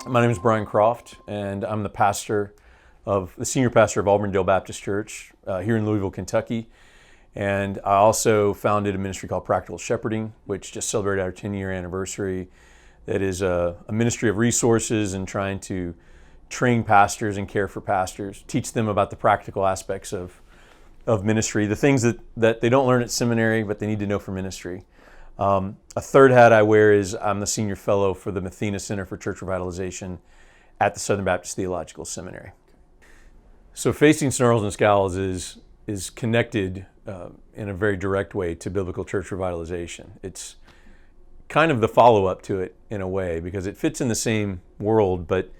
My name is Brian Croft, and I'm the senior pastor of Auburndale Baptist Church here in Louisville, Kentucky. And I also founded a ministry called Practical Shepherding, which just celebrated our 10-year anniversary. That is a ministry of resources and trying to train pastors and care for pastors, teach them about the practical aspects of ministry, the things that they don't learn at seminary, but they need to know for ministry. A third hat I wear is I'm the senior fellow for the Mathena Center for Church Revitalization at the Southern Baptist Theological Seminary. So Facing Snarls and Scowls is connected in a very direct way to biblical church revitalization. It's kind of the follow-up to it in a way because it fits in the same world, but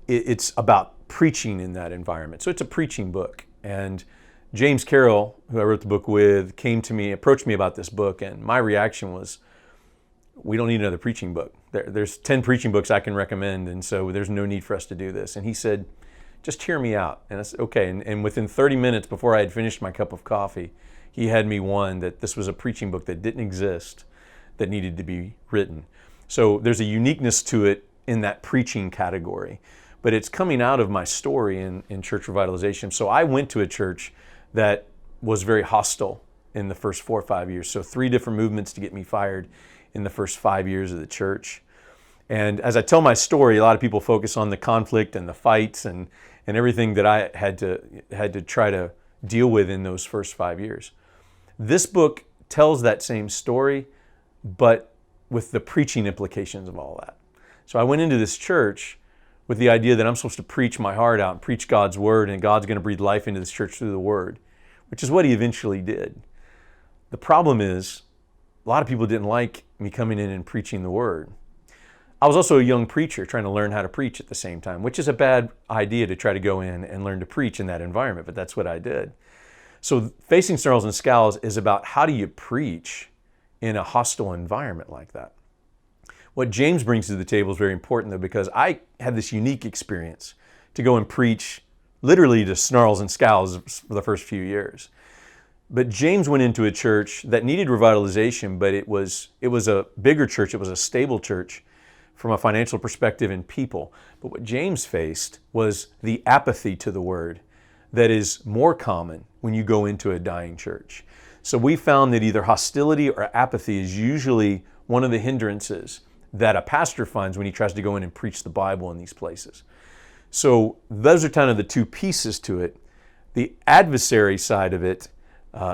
it's about preaching in that environment. So it's a preaching book. And James Carroll, who I wrote the book with, came to me, approached me about this book, and my reaction was, we don't need another preaching book. There's 10 preaching books I can recommend, and so there's no need for us to do this. And he said, just hear me out. And I said, okay. And within 30 minutes before I had finished my cup of coffee, he had me one that this was a preaching book that didn't exist, that needed to be written. So there's a uniqueness to it in that preaching category. But it's coming out of my story in church revitalization. So I went to a church that was very hostile in the first 4 or 5 years. So 3 different movements to get me fired in the first 5 years of the church. And as I tell my story, a lot of people focus on the conflict and the fights and everything that I had to try to deal with in those first 5 years. This book tells that same story, but with the preaching implications of all that. So I went into this church with the idea that I'm supposed to preach my heart out and preach God's word, and God's going to breathe life into this church through the word, which is what he eventually did. The problem is, a lot of people didn't like me coming in and preaching the word. I was also a young preacher trying to learn how to preach at the same time, which is a bad idea to try to go in and learn to preach in that environment, but that's what I did. So Facing Snarls and Scowls is about how do you preach in a hostile environment like that. What James brings to the table is very important, though, because I had this unique experience to go and preach literally to snarls and scowls for the first few years. But James went into a church that needed revitalization, but it was a bigger church. It was a stable church from a financial perspective and people. But what James faced was the apathy to the word that is more common when you go into a dying church. So we found that either hostility or apathy is usually one of the hindrances that a pastor finds when he tries to go in and preach the Bible in these places. So those are kind of the 2 pieces to it. The adversary side of it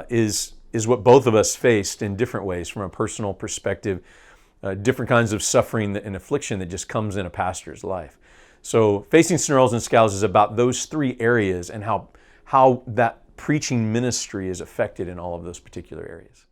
is what both of us faced in different ways from a personal perspective, different kinds of suffering and affliction that just comes in a pastor's life. So Facing Snarls and Scowls is about those 3 areas and how that preaching ministry is affected in all of those particular areas.